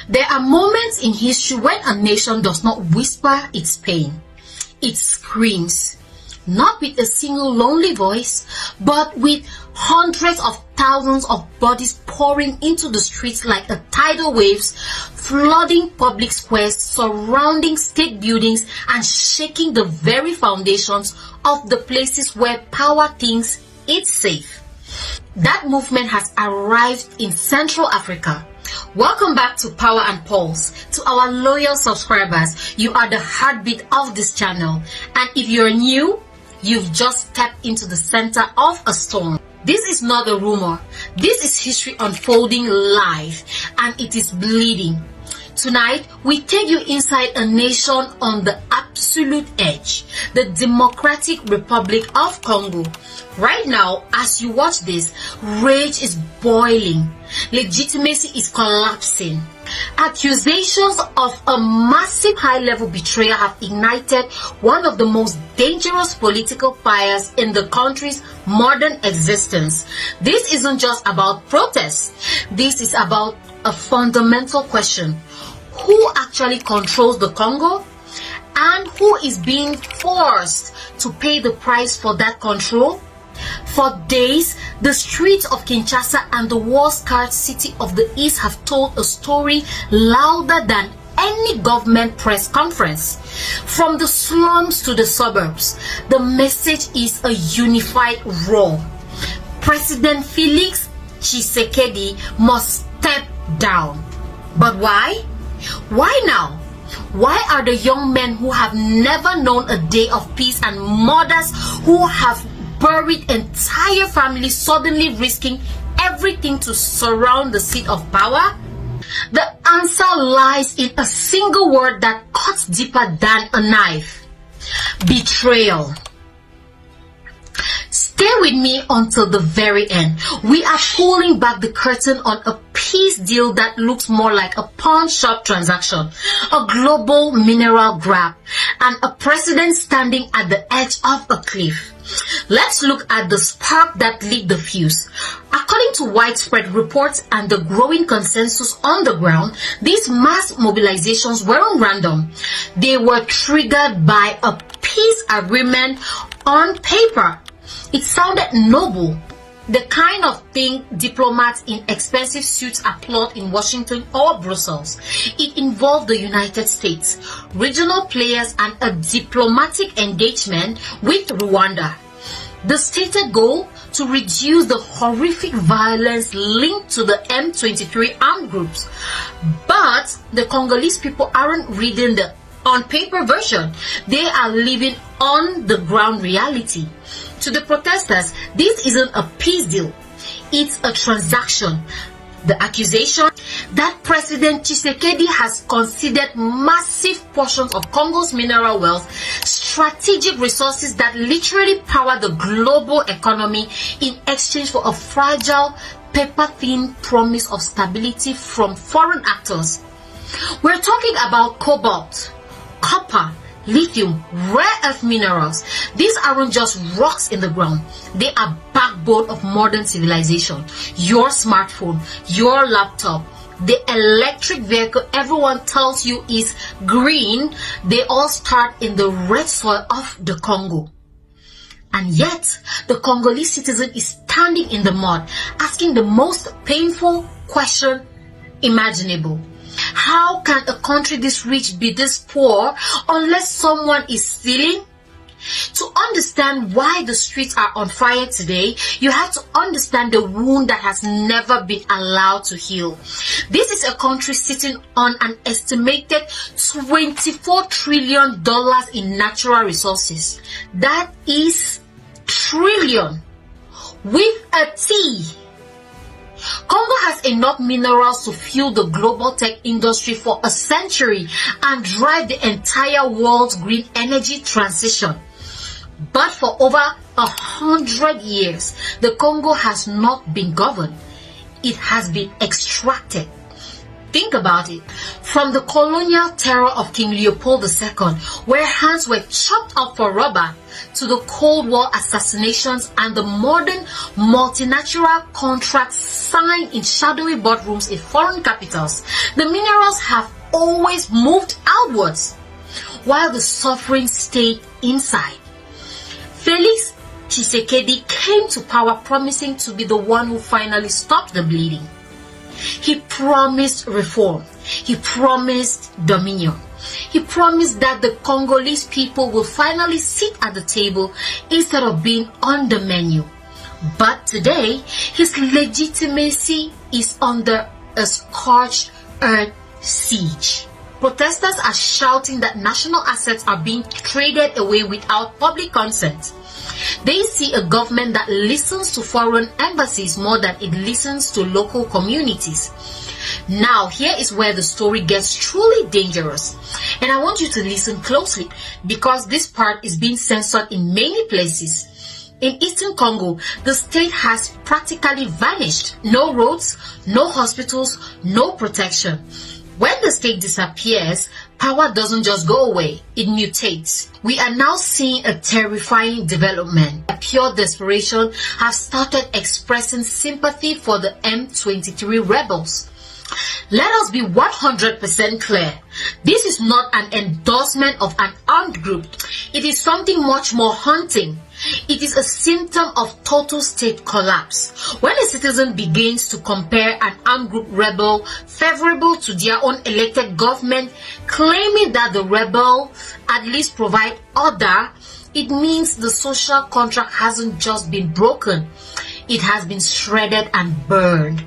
There are moments in history when a nation does not whisper its pain. It screams, not with a single lonely voice, but with hundreds of thousands of bodies pouring into the streets like a tidal waves, flooding public squares, surrounding state buildings, and shaking the very foundations of the places where power thinks it's safe. That movement has arrived in Central Africa. Welcome back to Power and Pulse. To our loyal subscribers, you are the heartbeat of this channel. And if you're new, you've just stepped into the center of a storm. This is not a rumor. This is history unfolding live, and it is bleeding. Tonight, we take you inside a nation on the absolute edge, the Democratic Republic of Congo. Right now, as you watch this, rage is boiling. Legitimacy is collapsing. Accusations of a massive high-level betrayal have ignited one of the most dangerous political fires in the country's modern existence. This isn't just about protests. This is about a fundamental question. Who actually controls the Congo? And who is being forced to pay the price for that control? For days, the streets of Kinshasa and the war-scarred city of the East have told a story louder than any government press conference. From the slums to the suburbs, the message is a unified roar. President Felix Tshisekedi must step down. But why? Why now? Why are the young men who have never known a day of peace and mothers who have buried entire families suddenly risking everything to surround the seat of power? The answer lies in a single word that cuts deeper than a knife: betrayal. Stay with me until the very end. We are pulling back the curtain on a peace deal that looks more like a pawn shop transaction, a global mineral grab, and a president standing at the edge of a cliff. Let's look at the spark that lit the fuse. According to widespread reports and the growing consensus on the ground, these mass mobilizations weren't random. They were triggered by a peace agreement on paper. It sounded noble, the kind of thing diplomats in expensive suits applaud in Washington or Brussels. It involved the United States, regional players, and a diplomatic engagement with Rwanda. The stated goal: to reduce the horrific violence linked to the M23 armed groups. But the Congolese people aren't reading the on-paper version. They are living on the ground reality. To the protesters, this isn't a peace deal. It's a transaction. The accusation that President Tshisekedi has conceded massive portions of Congo's mineral wealth, strategic resources that literally power the global economy, in exchange for a fragile, paper-thin promise of stability from foreign actors. We're talking about cobalt, copper, lithium, rare earth minerals. These aren't just rocks in the ground. They are backbone of modern civilization. Your smartphone, your laptop, the electric vehicle everyone tells you is green, they all start in the red soil of the Congo. And yet, the Congolese citizen is standing in the mud, asking the most painful question imaginable. How can a country this rich be this poor unless someone is stealing? To understand why the streets are on fire today, you have to understand the wound that has never been allowed to heal. This is a country sitting on an estimated $24 trillion in natural resources. That is trillion with a T. Congo has enough minerals to fuel the global tech industry for a century and drive the entire world's green energy transition. But for over 100 years, the Congo has not been governed. It has been extracted. Think about it. From the colonial terror of King Leopold II, where hands were chopped off for rubber, to the Cold War assassinations and the modern multinational contracts signed in shadowy boardrooms in foreign capitals, the minerals have always moved outwards, while the suffering stayed inside. Felix Tshisekedi came to power promising to be the one who finally stopped the bleeding. He promised reform. He promised dominion. He promised that the Congolese people will finally sit at the table instead of being on the menu. But today, his legitimacy is under a scorched earth siege. Protesters are shouting that national assets are being traded away without public consent. They see a government that listens to foreign embassies more than it listens to local communities. Now, here is where the story gets truly dangerous. And I want you to listen closely because this part is being censored in many places. In eastern Congo, the state has practically vanished. No roads, no hospitals, no protection. When the state disappears, power doesn't just go away, it mutates. We are now seeing a terrifying development. A pure desperation has started expressing sympathy for the M23 rebels. Let us be 100% clear. This is not an endorsement of an armed group. It is something much more haunting. It is a symptom of total state collapse. When a citizen begins to compare an armed group rebel favorable to their own elected government, claiming that the rebel at least provide order, it means the social contract hasn't just been broken. It has been shredded and burned.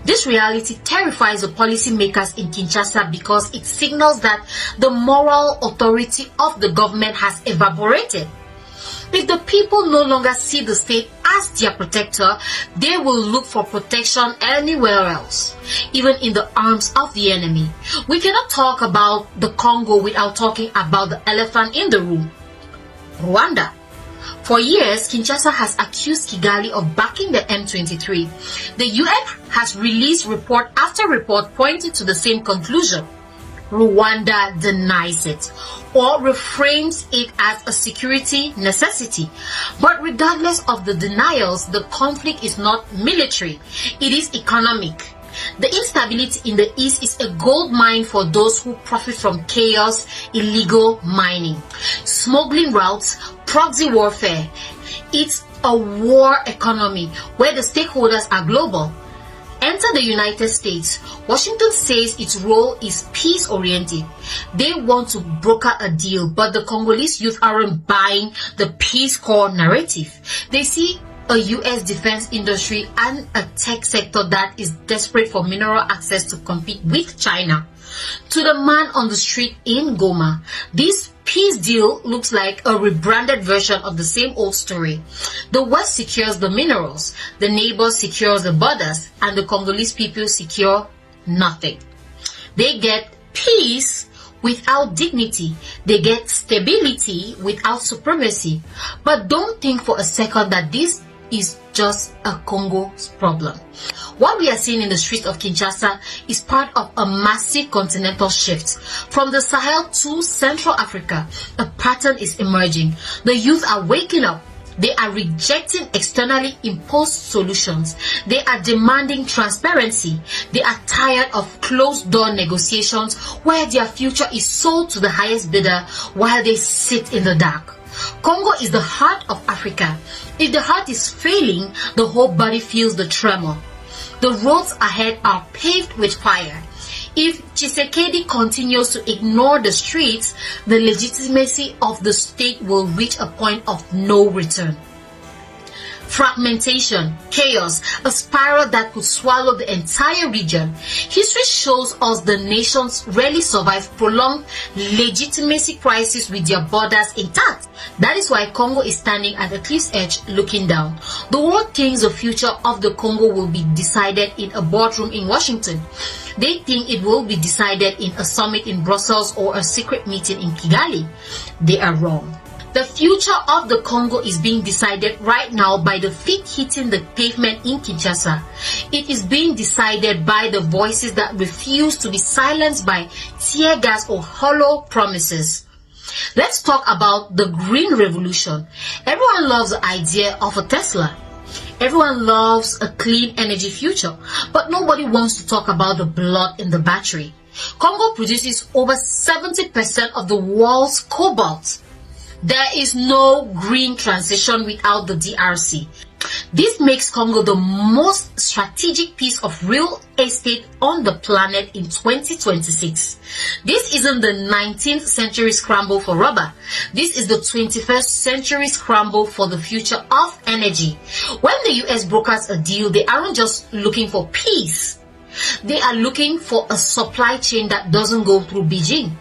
This reality terrifies the policymakers in Kinshasa because it signals that the moral authority of the government has evaporated. If the people no longer see the state as their protector, they will look for protection anywhere else, even in the arms of the enemy. We cannot talk about the Congo without talking about the elephant in the room, Rwanda. For years, Kinshasa has accused Kigali of backing the M23. The UN has released report after report pointing to the same conclusion. Rwanda denies it or reframes it as a security necessity. But regardless of the denials, the conflict is not military, it is economic. The instability in the east is a gold mine for those who profit from chaos, illegal mining, smuggling routes, proxy warfare. It's a war economy where the stakeholders are global. Enter the United States. Washington says its role is peace-oriented. They want to broker a deal, but the Congolese youth aren't buying the Peace Corps narrative. They see a US defense industry and a tech sector that is desperate for mineral access to compete with China. To the man on the street in Goma, this peace deal looks like a rebranded version of the same old story. The West secures the minerals, the neighbors secures the borders, and the Congolese people secure nothing. They get peace without dignity. They get stability without supremacy. But don't think for a second that this is just a Congo's problem. What we are seeing in the streets of Kinshasa is part of a massive continental shift. From the Sahel to Central Africa, a pattern is emerging. The youth are waking up. They are rejecting externally imposed solutions. They are demanding transparency. They are tired of closed-door negotiations where their future is sold to the highest bidder while they sit in the dark. Congo is the heart of Africa. If the heart is failing, the whole body feels the tremor. The roads ahead are paved with fire. If Tshisekedi continues to ignore the streets, the legitimacy of the state will reach a point of no return. Fragmentation, chaos, a spiral that could swallow the entire region. History shows us the nations rarely survive prolonged legitimacy crises with their borders intact. That is why Congo is standing at the cliff's edge looking down. The world thinks the future of the Congo will be decided in a boardroom in Washington. They think it will be decided in a summit in Brussels or a secret meeting in Kigali. They are wrong. The future of the Congo is being decided right now by the feet hitting the pavement in Kinshasa. It is being decided by the voices that refuse to be silenced by tear gas or hollow promises. Let's talk about the green revolution. Everyone loves the idea of a Tesla. Everyone loves a clean energy future, but nobody wants to talk about the blood in the battery. Congo produces over 70% of the world's cobalt. There is no green transition without the DRC. This makes Congo the most strategic piece of real estate on the planet in 2026. This isn't the 19th century scramble for rubber. This is the 21st century scramble for the future of energy. When the US brokers a deal, they aren't just looking for peace. They are looking for a supply chain that doesn't go through Beijing.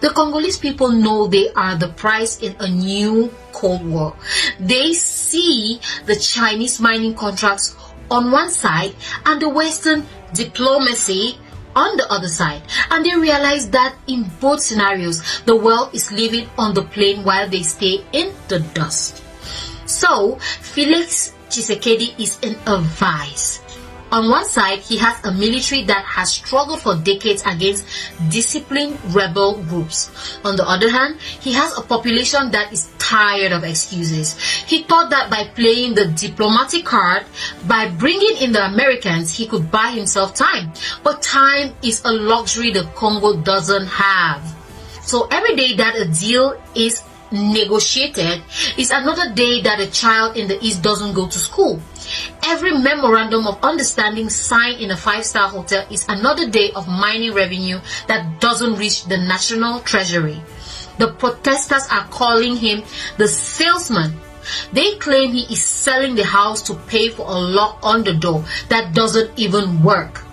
The Congolese people know they are the prize in a new Cold War. They see the Chinese mining contracts on one side and the Western diplomacy on the other side. And they realize that in both scenarios, the world is living on the plain while they stay in the dust. So, Felix Tshisekedi is in a vice. On one side, he has a military that has struggled for decades against disciplined rebel groups. On the other hand, he has a population that is tired of excuses. He thought that by playing the diplomatic card, by bringing in the Americans, he could buy himself time. But time is a luxury the Congo doesn't have. So every day that a deal is negotiated is another day that a child in the East doesn't go to school. Every memorandum of understanding signed in a 5-star hotel is another day of mining revenue that doesn't reach the national treasury. The protesters are calling him the salesman. They claim he is selling the house to pay for a lock on the door that doesn't even work.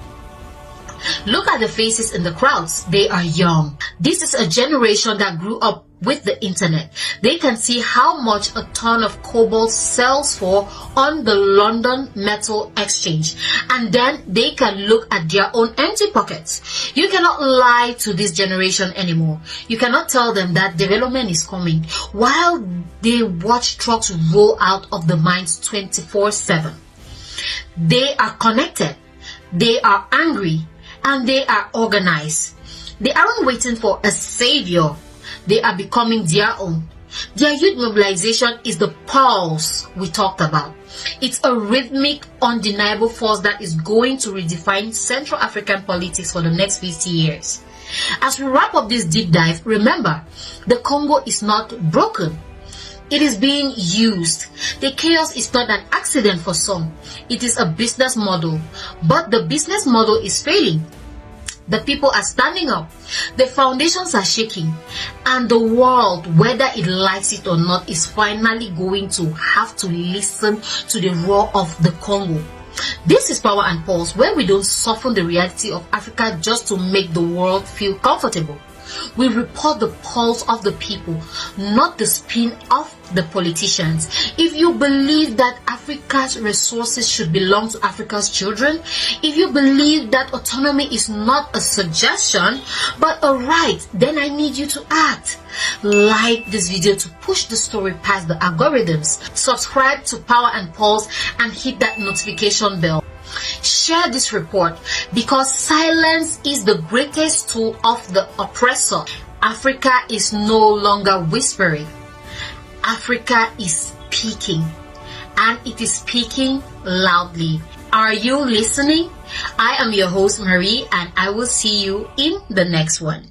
Look at the faces in the crowds. They are young. This is a generation that grew up with the internet. They can see how much a ton of cobalt sells for on the London Metal Exchange, and then they can look at their own empty pockets. You cannot lie to this generation anymore. You cannot tell them that development is coming while they watch trucks roll out of the mines 24/7. They are connected, they are angry, and they are organized. They aren't waiting for a savior. They are becoming their own. Their youth mobilization is the pulse we talked about. It's a rhythmic, undeniable force that is going to redefine Central African politics for the next 50 years. As we wrap up this deep dive, remember, the Congo is not broken. It is being used. The chaos is not an accident for some. It is a business model. But the business model is failing. The people are standing up. The foundations are shaking. And the world, whether it likes it or not, is finally going to have to listen to the roar of the Congo. This is Power and Pulse, where we don't soften the reality of Africa just to make the world feel comfortable. We report the pulse of the people, not the spin of the politicians. If you believe that Africa's resources should belong to Africa's children, if you believe that autonomy is not a suggestion but a right, then I need you to act. Like this video to push the story past the algorithms. Subscribe to Power and Pulse and hit that notification bell. Share this report, because silence is the greatest tool of the oppressor. Africa is no longer whispering. Africa is speaking, and it is speaking loudly. Are you listening? I am your host, Marie, and I will see you in the next one.